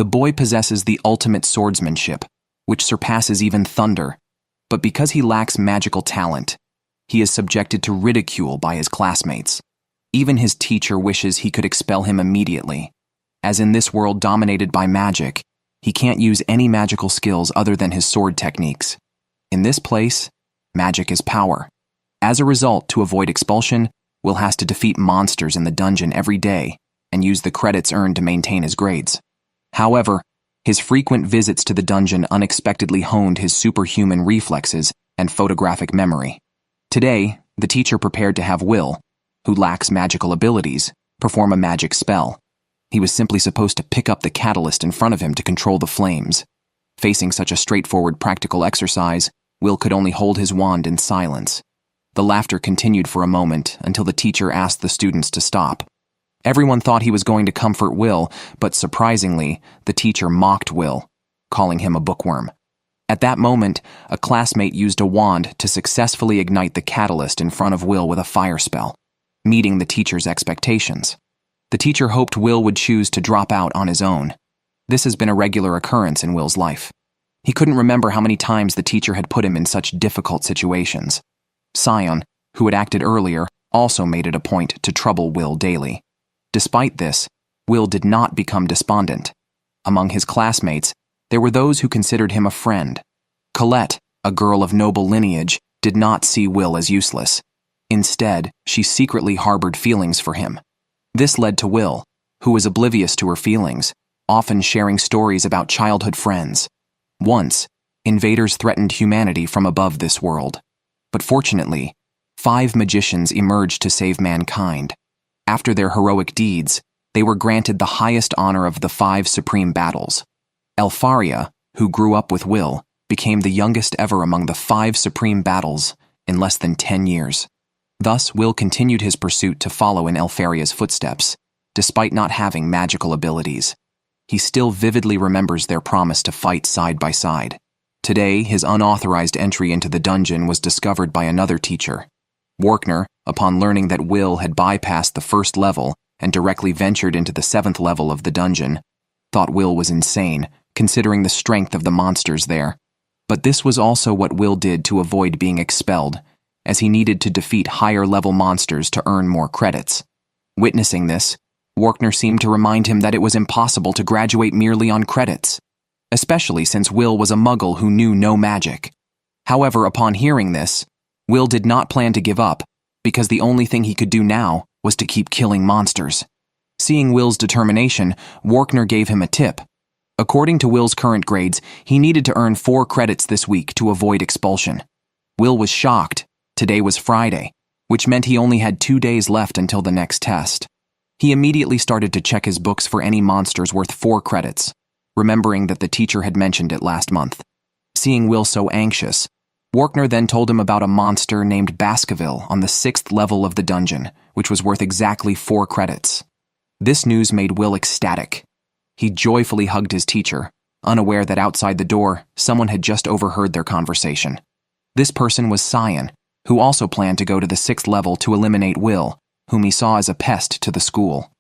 The boy possesses the ultimate swordsmanship, which surpasses even thunder, but because he lacks magical talent, he is subjected to ridicule by his classmates. Even his teacher wishes he could expel him immediately, as in this world dominated by magic, he can't use any magical skills other than his sword techniques. In this place, magic is power. As a result, to avoid expulsion, Will has to defeat monsters in the dungeon every day and use the credits earned to maintain his grades. However, his frequent visits to the dungeon unexpectedly honed his superhuman reflexes and photographic memory. Today, the teacher prepared to have Will, who lacks magical abilities, perform a magic spell. He was simply supposed to pick up the catalyst in front of him to control the flames. Facing such a straightforward practical exercise, Will could only hold his wand in silence. The laughter continued for a moment until the teacher asked the students to stop. Everyone thought he was going to comfort Will, but surprisingly, the teacher mocked Will, calling him a bookworm. At that moment, a classmate used a wand to successfully ignite the catalyst in front of Will with a fire spell, meeting the teacher's expectations. The teacher hoped Will would choose to drop out on his own. This has been a regular occurrence in Will's life. He couldn't remember how many times the teacher had put him in such difficult situations. Sion, who had acted earlier, also made it a point to trouble Will daily. Despite this, Will did not become despondent. Among his classmates, there were those who considered him a friend. Colette, a girl of noble lineage, did not see Will as useless. Instead, she secretly harbored feelings for him. This led to Will, who was oblivious to her feelings, often sharing stories about childhood friends. Once, invaders threatened humanity from above this world. But fortunately, 5 magicians emerged to save mankind. After their heroic deeds, they were granted the highest honor of the 5 supreme battles. Elfaria, who grew up with Will, became the youngest ever among the 5 supreme battles in less than 10 years. Thus, Will continued his pursuit to follow in Elfaria's footsteps, despite not having magical abilities. He still vividly remembers their promise to fight side by side. Today, his unauthorized entry into the dungeon was discovered by another teacher. Warkner, upon learning that Will had bypassed the first level and directly ventured into the 7th level of the dungeon, thought Will was insane, considering the strength of the monsters there. But this was also what Will did to avoid being expelled, as he needed to defeat higher-level monsters to earn more credits. Witnessing this, Warkner seemed to remind him that it was impossible to graduate merely on credits, especially since Will was a muggle who knew no magic. However, upon hearing this, Will did not plan to give up, because the only thing he could do now was to keep killing monsters. Seeing Will's determination, Warkner gave him a tip. According to Will's current grades, he needed to earn 4 credits this week to avoid expulsion. Will was shocked. Today was Friday, which meant he only had 2 days left until the next test. He immediately started to check his books for any monsters worth 4 credits, remembering that the teacher had mentioned it last month. Seeing Will so anxious, Warkner then told him about a monster named Baskerville on the 6th level of the dungeon, which was worth exactly 4 credits. This news made Will ecstatic. He joyfully hugged his teacher, unaware that outside the door, someone had just overheard their conversation. This person was Sion, who also planned to go to the 6th level to eliminate Will, whom he saw as a pest to the school.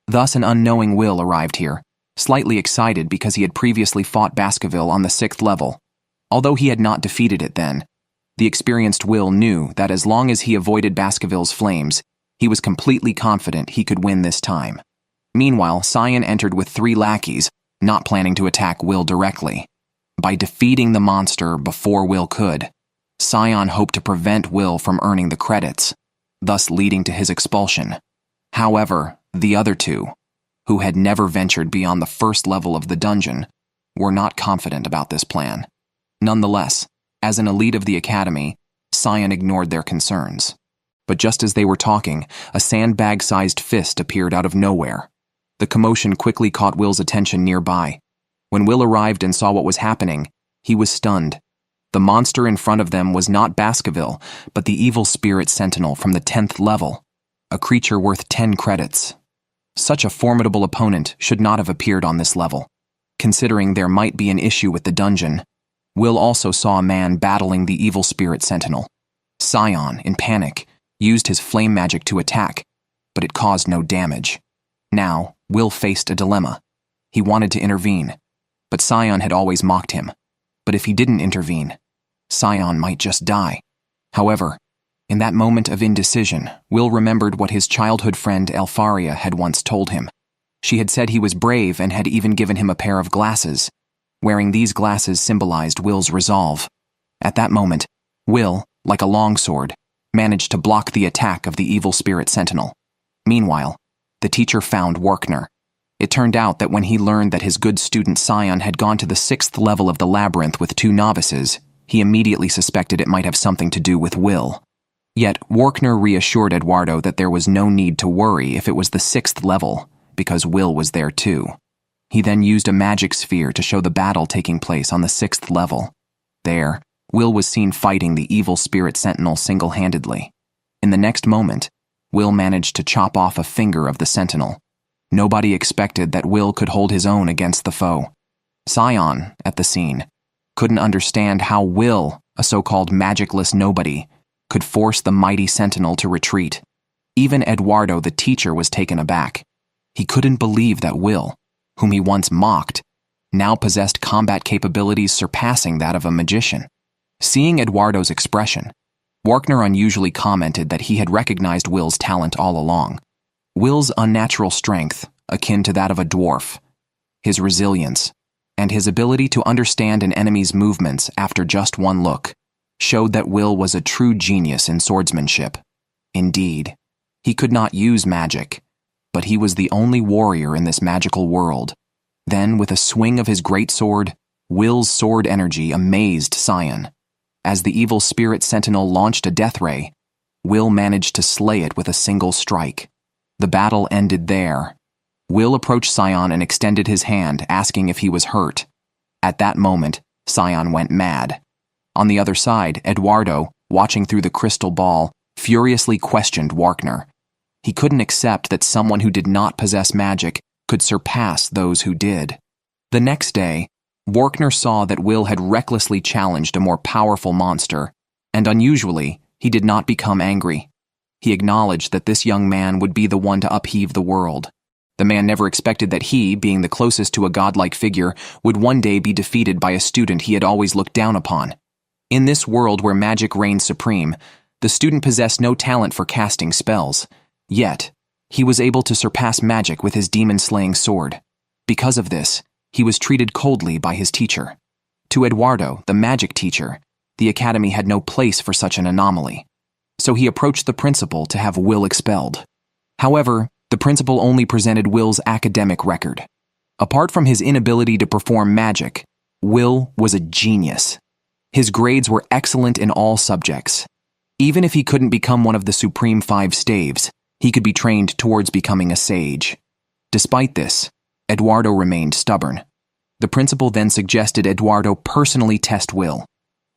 Thus, an unknowing Will arrived here, slightly excited because he had previously fought Baskerville on the 6th level. Although he had not defeated it then, the experienced Will knew that as long as he avoided Baskerville's flames, he was completely confident he could win this time. Meanwhile, Sion entered with 3 lackeys, not planning to attack Will directly. By defeating the monster before Will could, Sion hoped to prevent Will from earning the credits, thus leading to his expulsion. However, the other 2, who had never ventured beyond the 1st level of the dungeon, were not confident about this plan. Nonetheless, as an elite of the academy, Sion ignored their concerns. But just as they were talking, a sandbag-sized fist appeared out of nowhere. The commotion quickly caught Will's attention nearby. When Will arrived and saw what was happening, he was stunned. The monster in front of them was not Baskerville, but the evil spirit sentinel from the 10th level, a creature worth 10 credits. Such a formidable opponent should not have appeared on this level. Considering there might be an issue with the dungeon, Will also saw a man battling the evil spirit sentinel. Sion, in panic, used his flame magic to attack, but it caused no damage. Now, Will faced a dilemma. He wanted to intervene, but Scion had always mocked him. But if he didn't intervene, Scion might just die. However, in that moment of indecision, Will remembered what his childhood friend Alfaria had once told him. She had said he was brave and had even given him a pair of glasses. Wearing these glasses symbolized Will's resolve. At that moment, Will, like a longsword, managed to block the attack of the evil spirit sentinel. Meanwhile, the teacher found Workner. It turned out that when he learned that his good student Scion had gone to the 6th level of the labyrinth with 2 novices, he immediately suspected it might have something to do with Will. Yet, Workner reassured Eduardo that there was no need to worry if it was the 6th level, because Will was there too. He then used a magic sphere to show the battle taking place on the 6th level. There, Will was seen fighting the evil spirit sentinel single-handedly. In the next moment, Will managed to chop off a finger of the sentinel. Nobody expected that Will could hold his own against the foe. Scion, at the scene, couldn't understand how Will, a so-called magicless nobody, could force the mighty sentinel to retreat. Even Eduardo, the teacher, was taken aback. He couldn't believe that Will, whom he once mocked, now possessed combat capabilities surpassing that of a magician. Seeing Eduardo's expression, Workner unusually commented that he had recognized Will's talent all along. Will's unnatural strength, akin to that of a dwarf, his resilience, and his ability to understand an enemy's movements after just one look, showed that Will was a true genius in swordsmanship. Indeed, he could not use magic, but he was the only warrior in this magical world. Then, with a swing of his great sword, Will's sword energy amazed Scion. As the evil spirit sentinel launched a death ray, Will managed to slay it with a single strike. The battle ended there. Will approached Scion and extended his hand, asking if he was hurt. At that moment, Scion went mad. On the other side, Eduardo, watching through the crystal ball, furiously questioned Workner. He couldn't accept that someone who did not possess magic could surpass those who did. The next day, Workner saw that Will had recklessly challenged a more powerful monster, and unusually, he did not become angry. He acknowledged that this young man would be the one to upheave the world. The man never expected that he, being the closest to a godlike figure, would one day be defeated by a student he had always looked down upon. In this world where magic reigned supreme, the student possessed no talent for casting spells. Yet, he was able to surpass magic with his demon-slaying sword. Because of this, he was treated coldly by his teacher. To Eduardo, the magic teacher, the academy had no place for such an anomaly. So he approached the principal to have Will expelled. However, the principal only presented Will's academic record. Apart from his inability to perform magic, Will was a genius. His grades were excellent in all subjects. Even if he couldn't become one of the Supreme 5 staves, he could be trained towards becoming a sage. Despite this, Eduardo remained stubborn. The principal then suggested Eduardo personally test Will.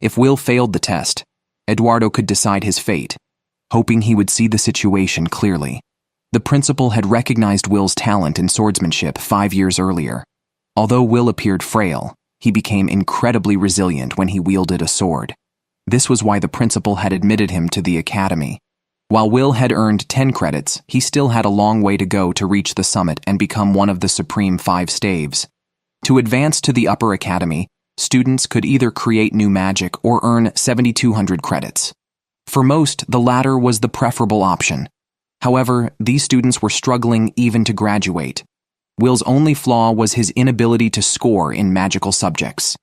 If Will failed the test, Eduardo could decide his fate, hoping he would see the situation clearly. The principal had recognized Will's talent in swordsmanship 5 years earlier. Although Will appeared frail, he became incredibly resilient when he wielded a sword. This was why the principal had admitted him to the academy. While Will had earned 10 credits, he still had a long way to go to reach the summit and become one of the Supreme 5 staves. To advance to the upper academy, students could either create new magic or earn 7,200 credits. For most, the latter was the preferable option. However, these students were struggling even to graduate. Will's only flaw was his inability to score in magical subjects.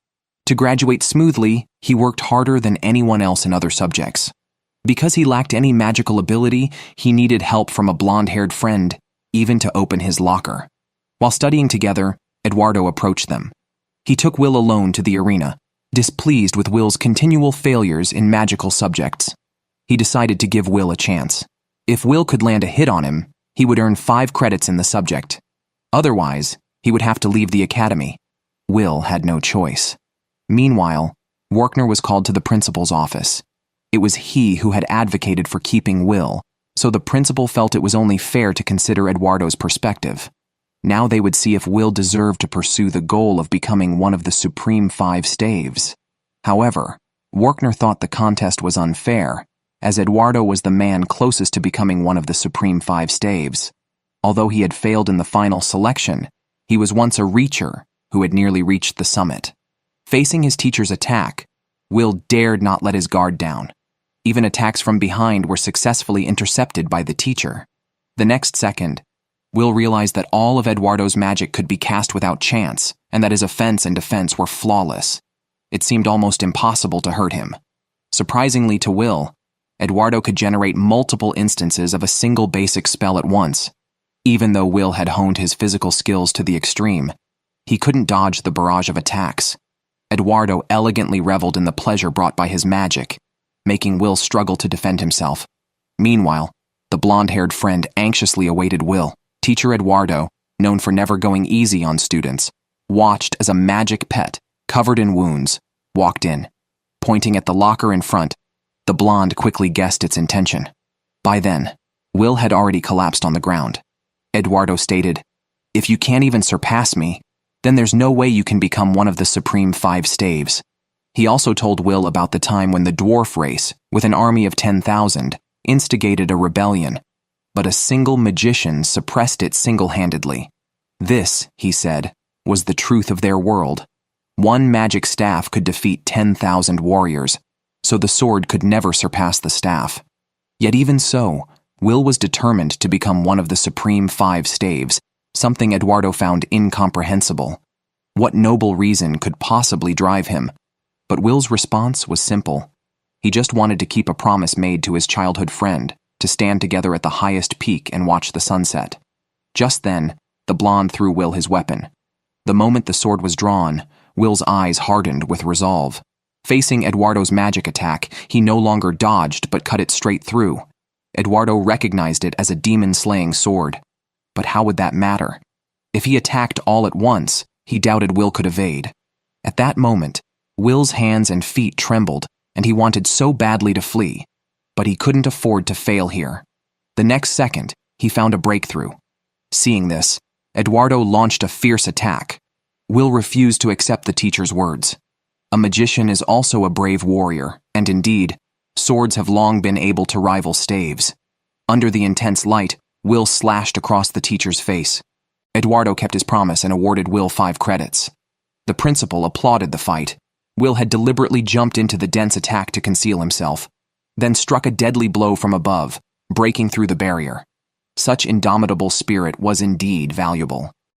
To graduate smoothly, he worked harder than anyone else in other subjects. Because he lacked any magical ability, he needed help from a blonde-haired friend, even to open his locker. While studying together, Eduardo approached them. He took Will alone to the arena, displeased with Will's continual failures in magical subjects. He decided to give Will a chance. If Will could land a hit on him, he would earn 5 credits in the subject. Otherwise, he would have to leave the academy. Will had no choice. Meanwhile, Workner was called to the principal's office. It was he who had advocated for keeping Will, so the principal felt it was only fair to consider Eduardo's perspective. Now they would see if Will deserved to pursue the goal of becoming one of the Supreme 5 staves. However, Workner thought the contest was unfair, as Eduardo was the man closest to becoming one of the Supreme 5 staves. Although he had failed in the final selection, He was once a reacher who had nearly reached the summit. Facing his teacher's attack, Will dared not let his guard down. Even attacks from behind were successfully intercepted by the teacher. The next second, Will realized that all of Eduardo's magic could be cast without chance, and that his offense and defense were flawless. It seemed almost impossible to hurt him. Surprisingly to Will, Eduardo could generate multiple instances of a single basic spell at once. Even though Will had honed his physical skills to the extreme, he couldn't dodge the barrage of attacks. Eduardo elegantly reveled in the pleasure brought by his magic, making Will struggle to defend himself. Meanwhile, the blonde-haired friend anxiously awaited Will. Teacher Eduardo, known for never going easy on students, watched as a magic pet, covered in wounds, walked in. Pointing at the locker in front, the blonde quickly guessed its intention. By then, Will had already collapsed on the ground. Eduardo stated, "If you can't even surpass me, then there's no way you can become one of the Supreme 5 Staves." He also told Will about the time when the dwarf race, with an army of 10,000, instigated a rebellion, but a single magician suppressed it single-handedly. This, he said, was the truth of their world. One magic staff could defeat 10,000 warriors, so the sword could never surpass the staff. Yet even so, Will was determined to become one of the Supreme 5 Staves, something Eduardo found incomprehensible. What noble reason could possibly drive him? But Will's response was simple. He just wanted to keep a promise made to his childhood friend, to stand together at the highest peak and watch the sunset. Just then, the blonde threw Will his weapon. The moment the sword was drawn, Will's eyes hardened with resolve. Facing Eduardo's magic attack, he no longer dodged but cut it straight through. Eduardo recognized it as a demon-slaying sword. But how would that matter? If he attacked all at once, he doubted Will could evade. At that moment, Will's hands and feet trembled, and he wanted so badly to flee. But he couldn't afford to fail here. The next second, he found a breakthrough. Seeing this, Eduardo launched a fierce attack. Will refused to accept the teacher's words. A magician is also a brave warrior, and indeed, swords have long been able to rival staves. Under the intense light, Will slashed across the teacher's face. Eduardo kept his promise and awarded Will 5 credits. The principal applauded the fight. Will had deliberately jumped into the dense attack to conceal himself, then struck a deadly blow from above, breaking through the barrier. Such indomitable spirit was indeed valuable.